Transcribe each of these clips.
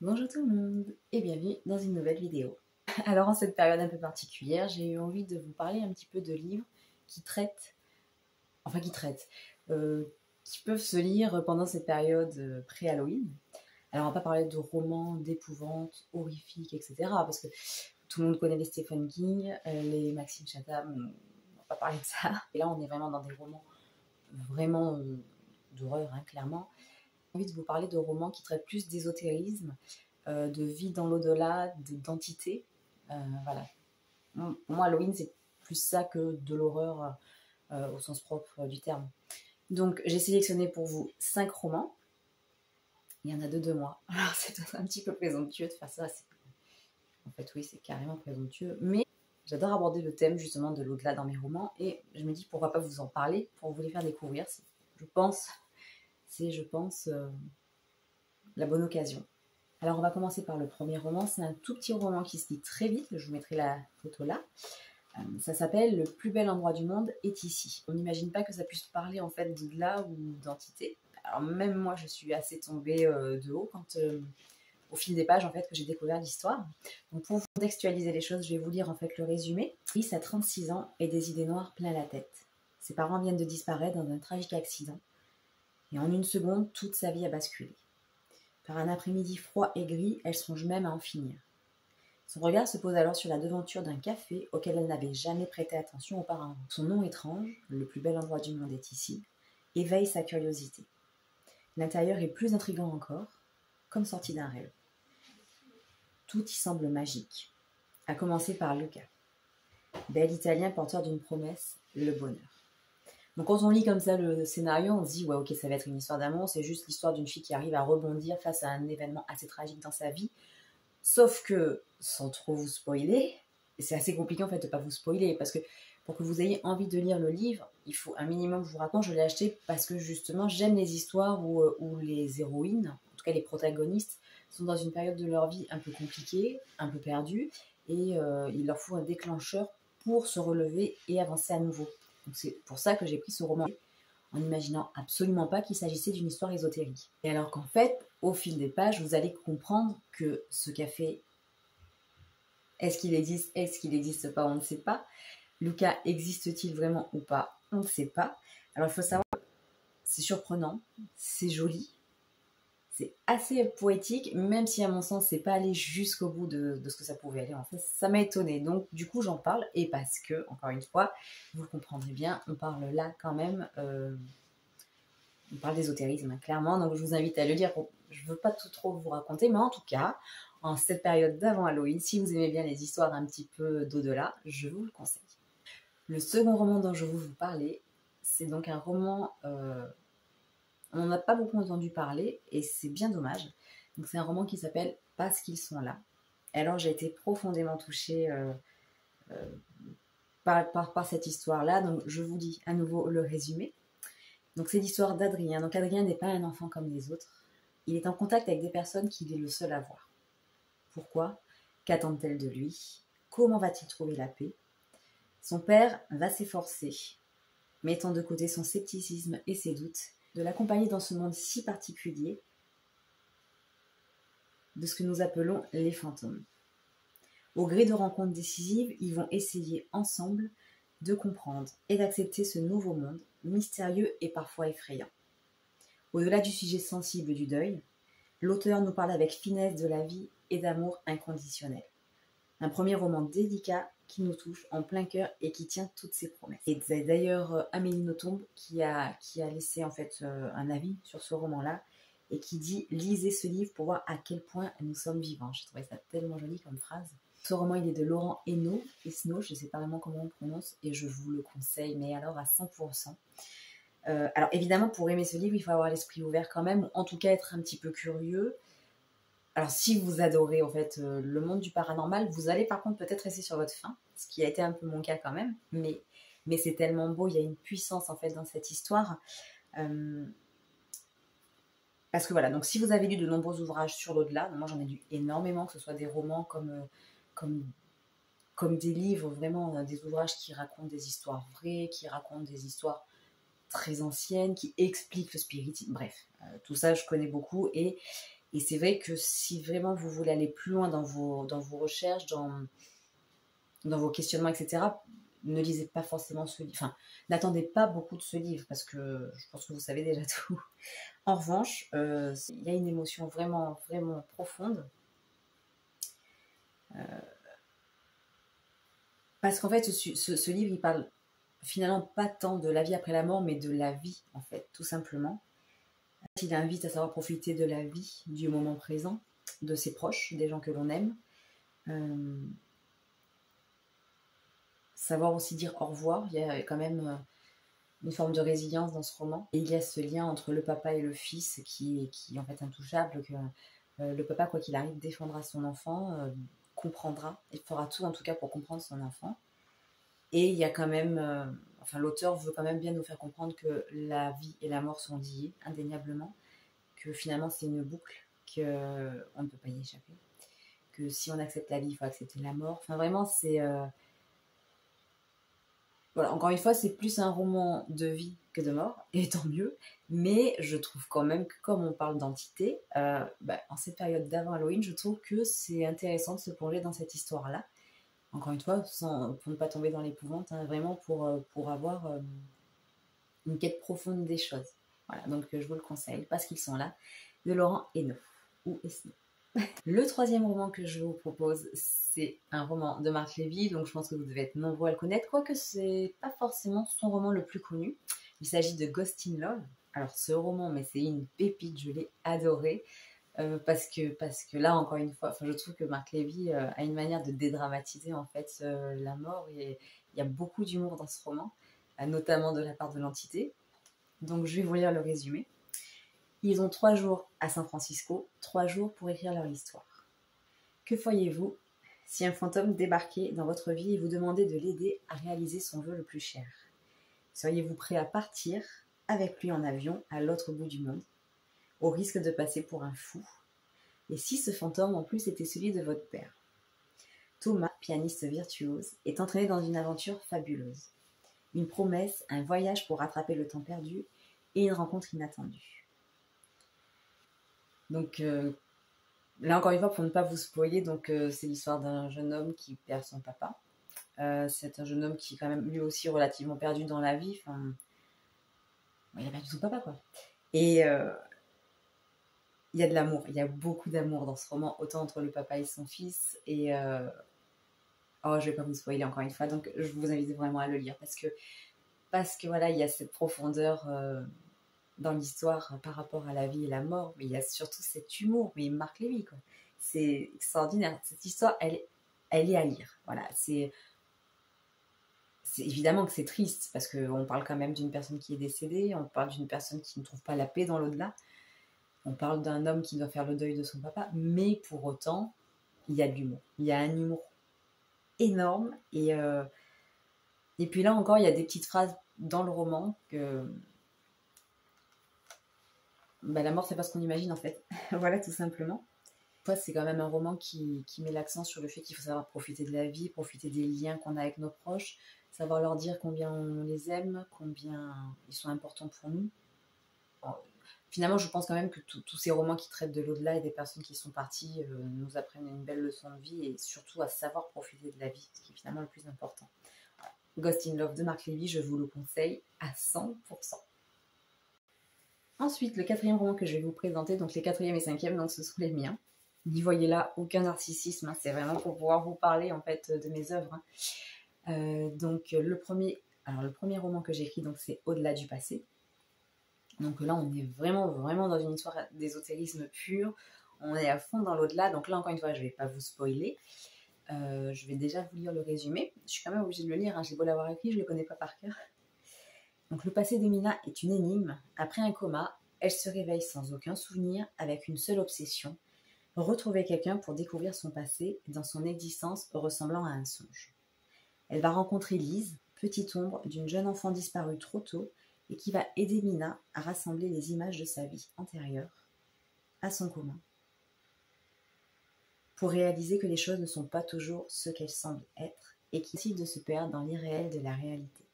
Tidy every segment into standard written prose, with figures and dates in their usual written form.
Bonjour tout le monde et bienvenue dans une nouvelle vidéo. Alors en cette période un peu particulière, j'ai eu envie de vous parler un petit peu de livres qui qui peuvent se lire pendant cette période pré-Halloween. Alors on va pas parler de romans d'épouvante, horrifiques, etc. parce que tout le monde connaît les Stephen King, les Maxime Chatham, on va pas parler de ça. Et là on est vraiment dans des romans vraiment d'horreur, hein, clairement. J'ai envie de vous parler de romans qui traitent plus d'ésotérisme, de vie dans l'au-delà, d'identité. Voilà. Pour moi, Halloween, c'est plus ça que de l'horreur au sens propre du terme. Donc, j'ai sélectionné pour vous 5 romans. Il y en a de moi. Alors, c'est un petit peu présomptueux de faire ça. En fait, oui, c'est carrément présomptueux. Mais j'adore aborder le thème, justement, de l'au-delà dans mes romans. Et je me dis, pourquoi pas vous en parler pour vous les faire découvrir. Je pense, la bonne occasion. Alors on va commencer par le premier roman, c'est un tout petit roman qui se lit très vite, je vous mettrai la photo là. Ça s'appelle Le plus bel endroit du monde est ici. On n'imagine pas que ça puisse parler en fait de là ou d'entité. Alors même moi je suis assez tombée de haut quand au fil des pages en fait que j'ai découvert l'histoire. Donc pour vous contextualiser les choses, je vais vous lire en fait le résumé. Alice a 36 ans et des idées noires plein la tête. Ses parents viennent de disparaître dans un tragique accident. Et en une seconde, toute sa vie a basculé. Par un après-midi froid et gris, elle songe même à en finir. Son regard se pose alors sur la devanture d'un café auquel elle n'avait jamais prêté attention auparavant. Son nom étrange, le plus bel endroit du monde est ici, éveille sa curiosité. L'intérieur est plus intrigant encore, comme sorti d'un rêve. Tout y semble magique, à commencer par Luca, bel Italien porteur d'une promesse, le bonheur. Donc quand on lit comme ça le scénario, on se dit ouais ok ça va être une histoire d'amour, c'est juste l'histoire d'une fille qui arrive à rebondir face à un événement assez tragique dans sa vie. Sauf que, sans trop vous spoiler, et c'est assez compliqué en fait de ne pas vous spoiler, parce que pour que vous ayez envie de lire le livre, il faut un minimum, je vous raconte, je l'ai acheté parce que justement j'aime les histoires où les héroïnes, en tout cas les protagonistes, sont dans une période de leur vie un peu compliquée, un peu perdue, et il leur faut un déclencheur pour se relever et avancer à nouveau. Donc c'est pour ça que j'ai pris ce roman en n'imaginant absolument pas qu'il s'agissait d'une histoire ésotérique. Et alors qu'en fait, au fil des pages, vous allez comprendre que ce café, est-ce qu'il existe pas, on ne sait pas. Luca existe-t-il vraiment ou pas, on ne sait pas. Alors il faut savoir, c'est surprenant, c'est joli, c'est assez poétique, même si à mon sens c'est pas allé jusqu'au bout de ce que ça pouvait aller. En fait, ça m'a étonnée. Donc du coup j'en parle, et parce que, encore une fois, vous le comprendrez bien, on parle là quand même... on parle d'ésotérisme, hein, clairement, donc je vous invite à le lire. Je ne veux pas tout trop vous raconter, mais en tout cas, en cette période d'avant Halloween, si vous aimez bien les histoires un petit peu d'au-delà, je vous le conseille. Le second roman dont je veux vous parler, c'est donc un roman... on n'en a pas beaucoup entendu parler, et c'est bien dommage. Donc c'est un roman qui s'appelle « Parce qu'ils sont là ». Et alors j'ai été profondément touchée par cette histoire-là, donc je vous lis à nouveau le résumé. Donc c'est l'histoire d'Adrien. Donc Adrien n'est pas un enfant comme les autres. Il est en contact avec des personnes qu'il est le seul à voir. Pourquoi? Qu'attendent-elles de lui? Comment va-t-il trouver la paix? Son père va s'efforcer, mettant de côté son scepticisme et ses doutes, de l'accompagner dans ce monde si particulier de ce que nous appelons les fantômes. Au gré de rencontres décisives, ils vont essayer ensemble de comprendre et d'accepter ce nouveau monde, mystérieux et parfois effrayant. Au-delà du sujet sensible du deuil, l'auteur nous parle avec finesse de la vie et d'amour inconditionnel. Un premier roman délicat qui nous touche en plein cœur et qui tient toutes ses promesses. Et c'est d'ailleurs Amélie Nothomb qui a laissé en fait un avis sur ce roman-là et qui dit « Lisez ce livre pour voir à quel point nous sommes vivants ». J'ai trouvé ça tellement joli comme phrase. Ce roman, il est de Laurent Esnault, je ne sais pas vraiment comment on prononce, et je vous le conseille, mais alors à 100%. Alors évidemment, pour aimer ce livre, il faut avoir l'esprit ouvert quand même, ou en tout cas être un petit peu curieux. Alors si vous adorez en fait le monde du paranormal, vous allez par contre peut-être rester sur votre faim, ce qui a été un peu mon cas quand même, mais c'est tellement beau, il y a une puissance en fait dans cette histoire. Parce que voilà, donc si vous avez lu de nombreux ouvrages sur l'au-delà, moi j'en ai lu énormément, que ce soit des romans comme des livres, vraiment des ouvrages qui racontent des histoires vraies, qui racontent des histoires très anciennes, qui expliquent le spiritisme, bref, tout ça je connais beaucoup, et Et c'est vrai que si vraiment vous voulez aller plus loin dans vos recherches, dans vos questionnements, etc., ne lisez pas forcément ce livre. Enfin, n'attendez pas beaucoup de ce livre, parce que je pense que vous savez déjà tout. En revanche, il y a une émotion vraiment, vraiment profonde. Parce qu'en fait, ce livre, il parle finalement pas tant de la vie après la mort, mais de la vie, en fait, tout simplement. Il invite à savoir profiter de la vie, du moment présent, de ses proches, des gens que l'on aime. Savoir aussi dire au revoir. Il y a quand même une forme de résilience dans ce roman. Et il y a ce lien entre le papa et le fils qui est en fait intouchable, que le papa, quoi qu'il arrive, défendra son enfant, comprendra, il fera tout en tout cas pour comprendre son enfant. Et il y a quand même, l'auteur veut quand même bien nous faire comprendre que la vie et la mort sont liées, indéniablement, que finalement c'est une boucle, qu'on ne peut pas y échapper, que si on accepte la vie, il faut accepter la mort. Enfin vraiment, c'est... Voilà, encore une fois, c'est plus un roman de vie que de mort, et tant mieux, mais je trouve quand même que comme on parle d'entité, en cette période d'avant Halloween, je trouve que c'est intéressant de se plonger dans cette histoire-là. Encore une fois, pour ne pas tomber dans l'épouvante, hein, vraiment pour avoir une quête profonde des choses. Voilà, donc je vous le conseille, parce qu'ils sont là, de Laurent Hainaut, ou Esnault. Le troisième roman que je vous propose, c'est un roman de Marc Lévy, donc je pense que vous devez être nombreux à le connaître, quoique c'est pas forcément son roman le plus connu. Il s'agit de Ghost in Love. Alors ce roman, mais c'est une pépite, je l'ai adoré, parce que là, encore une fois, je trouve que Marc Lévy a une manière de dédramatiser en fait la mort, et il y a beaucoup d'humour dans ce roman, notamment de la part de l'entité. Donc je vais vous lire le résumé. Ils ont 3 jours à San Francisco, 3 jours pour écrire leur histoire. Que feriez-vous si un fantôme débarquait dans votre vie et vous demandait de l'aider à réaliser son vœu le plus cher? Seriez-vous prêt à partir avec lui en avion à l'autre bout du monde, au risque de passer pour un fou? Et si ce fantôme en plus était celui de votre père? Thomas, pianiste virtuose, est entraîné dans une aventure fabuleuse. Une promesse, un voyage pour rattraper le temps perdu et une rencontre inattendue. Donc là encore une fois, pour ne pas vous spoiler, c'est l'histoire d'un jeune homme qui perd son papa. C'est un jeune homme qui est quand même lui aussi relativement perdu dans la vie. Il a perdu son papa, quoi. Et il y a de l'amour, il y a beaucoup d'amour dans ce roman, autant entre le papa et son fils. Et je vais pas vous spoiler encore une fois, donc je vous invite vraiment à le lire parce que voilà, il y a cette profondeur dans l'histoire par rapport à la vie et la mort, mais il y a surtout cet humour, mais Marc Lévy, quoi. C'est extraordinaire. Cette histoire, elle est à lire. Voilà, c'est évidemment que c'est triste, parce qu'on parle quand même d'une personne qui est décédée, on parle d'une personne qui ne trouve pas la paix dans l'au-delà, on parle d'un homme qui doit faire le deuil de son papa, mais pour autant, il y a de l'humour. Il y a un humour énorme, et puis là encore, il y a des petites phrases dans le roman que... la mort, c'est pas ce qu'on imagine en fait. Voilà, tout simplement. C'est quand même un roman qui met l'accent sur le fait qu'il faut savoir profiter de la vie, profiter des liens qu'on a avec nos proches, savoir leur dire combien on les aime, combien ils sont importants pour nous. Finalement, je pense quand même que tous ces romans qui traitent de l'au-delà et des personnes qui sont parties nous apprennent une belle leçon de vie, et surtout à savoir profiter de la vie, ce qui est finalement le plus important. Voilà. Ghost in Love de Marc Lévy, je vous le conseille à 100%. Ensuite, le quatrième roman que je vais vous présenter, donc les quatrième et cinquième, donc ce sont les miens. N'y voyez là aucun narcissisme, hein, c'est vraiment pour pouvoir vous parler en fait de mes œuvres. Le premier roman que j'ai écrit, donc c'est Au-delà du passé. Donc là, on est vraiment, vraiment dans une histoire d'ésotérisme pur. On est à fond dans l'au-delà. Donc là, encore une fois, je ne vais pas vous spoiler. Je vais déjà vous lire le résumé. Je suis quand même obligée de le lire, hein. J'ai beau l'avoir écrit, je ne le connais pas par cœur. Donc le passé d'Emina est une énigme. Après un coma, elle se réveille sans aucun souvenir, avec une seule obsession: retrouver quelqu'un pour découvrir son passé dans son existence ressemblant à un songe. Elle va rencontrer Lise, petite ombre d'une jeune enfant disparue trop tôt, et qui va aider Mina à rassembler les images de sa vie antérieure à son coma, pour réaliser que les choses ne sont pas toujours ce qu'elles semblent être, et qu'il est possible de se perdre dans l'irréel de la réalité.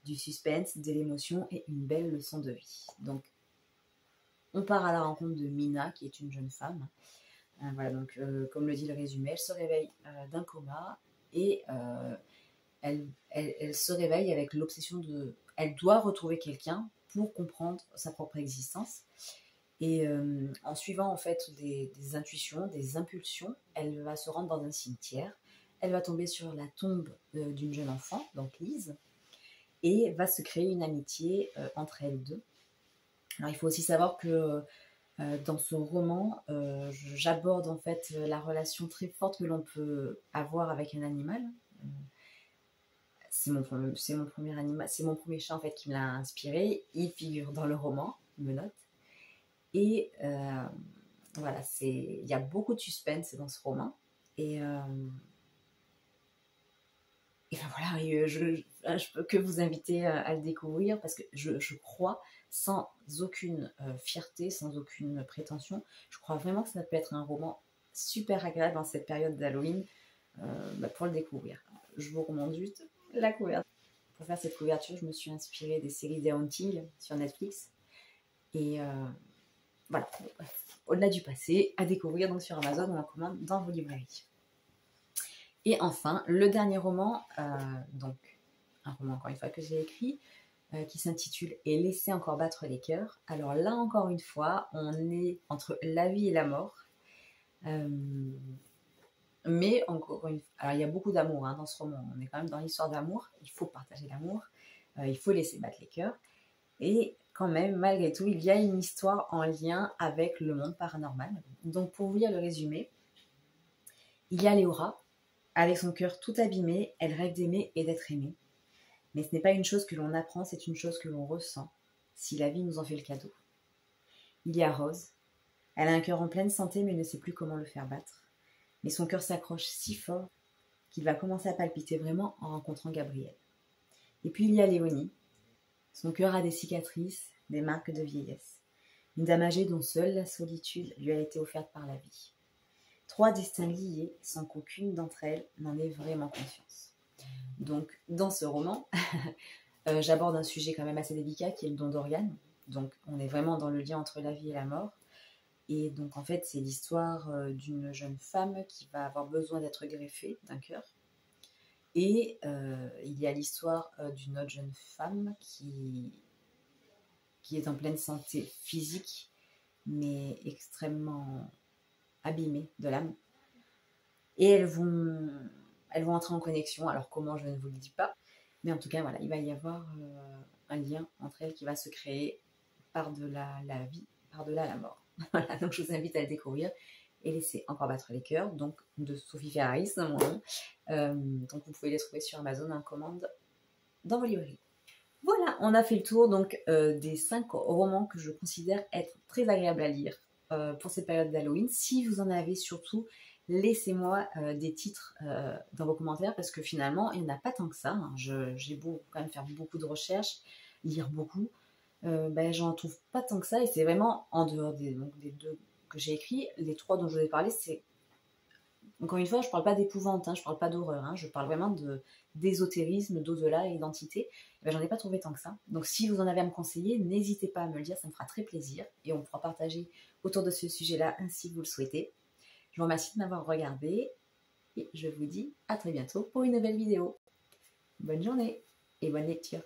Du suspense, de l'émotion et une belle leçon de vie. Donc, On part à la rencontre de Mina, qui est une jeune femme. Voilà, donc comme le dit le résumé, elle se réveille d'un coma et elle se réveille avec l'obsession de... Elle doit retrouver quelqu'un pour comprendre sa propre existence. Et en suivant en fait des intuitions, des impulsions, elle va se rendre dans un cimetière. Elle va tomber sur la tombe d'une jeune enfant, donc Lise, et va se créer une amitié entre elles deux. Alors il faut aussi savoir que dans ce roman, j'aborde en fait la relation très forte que l'on peut avoir avec un animal. C'est mon premier animal, c'est mon premier chat en fait qui me l'a inspiré. Il figure dans le roman, il me note. Et voilà, il y a beaucoup de suspense dans ce roman. Et ben voilà, je peux que vous inviter à le découvrir parce que je crois, sans aucune fierté, sans aucune prétention, je crois vraiment que ça peut être un roman super agréable dans cette période d'Halloween pour le découvrir. Je vous remonte juste la couverture. Pour faire cette couverture, je me suis inspirée des séries The Haunting sur Netflix. Et voilà, au-delà du passé, à découvrir donc sur Amazon ou en commande dans vos librairies. Et enfin, le dernier roman, donc un roman encore une fois que j'ai écrit, qui s'intitule « Et laisser encore battre les cœurs ». Alors là encore une fois, on est entre la vie et la mort. Mais encore une fois, alors il y a beaucoup d'amour dans ce roman, on est quand même dans l'histoire d'amour, il faut partager l'amour, il faut laisser battre les cœurs. Et quand même, malgré tout, il y a une histoire en lien avec le monde paranormal. Donc pour vous lire le résumé, il y a Léora. Avec son cœur tout abîmé, elle rêve d'aimer et d'être aimée. Mais ce n'est pas une chose que l'on apprend, c'est une chose que l'on ressent, si la vie nous en fait le cadeau. Il y a Rose. Elle a un cœur en pleine santé, mais ne sait plus comment le faire battre. Mais son cœur s'accroche si fort qu'il va commencer à palpiter vraiment en rencontrant Gabriel. Et puis il y a Léonie. Son cœur a des cicatrices, des marques de vieillesse. Une dame âgée dont seule la solitude lui a été offerte par la vie. 3 destins liés sans qu'aucune d'entre elles n'en ait vraiment conscience. Donc, dans ce roman, j'aborde un sujet quand même assez délicat qui est le don d'organes. Donc, on est vraiment dans le lien entre la vie et la mort. Et donc, en fait, c'est l'histoire d'une jeune femme qui va avoir besoin d'être greffée d'un cœur. Et il y a l'histoire d'une autre jeune femme qui est en pleine santé physique, mais extrêmement abîmées de l'âme. Et elles vont entrer en connexion. Alors comment, je ne vous le dis pas. Mais en tout cas, voilà, il va y avoir un lien entre elles qui va se créer par-delà la vie, par-delà la mort. Voilà, donc je vous invite à le découvrir. Et laisser encore battre les cœurs, donc de Sophie Ferraris, mon nom. Donc vous pouvez les trouver sur Amazon en commande dans vos librairies. Voilà, on a fait le tour donc des 5 romans que je considère être très agréables à lire pour cette période d'Halloween. Si vous en avez surtout, laissez-moi des titres dans vos commentaires parce que finalement, il n'y en a pas tant que ça. J'ai beau quand même faire beaucoup de recherches, lire beaucoup, j'en trouve pas tant que ça et c'est vraiment en dehors des 2 que j'ai écrits. Les 3 dont je vous ai parlé, c'est... Encore une fois, je ne parle pas d'épouvante, je ne parle pas d'horreur, je parle vraiment d'ésotérisme, d'au-delà et d'entité. J'en ai pas trouvé tant que ça. Donc si vous en avez à me conseiller, n'hésitez pas à me le dire, ça me fera très plaisir. Et on pourra partager autour de ce sujet-là ainsi que vous le souhaitez. Je vous remercie de m'avoir regardé et je vous dis à très bientôt pour une nouvelle vidéo. Bonne journée et bonne lecture.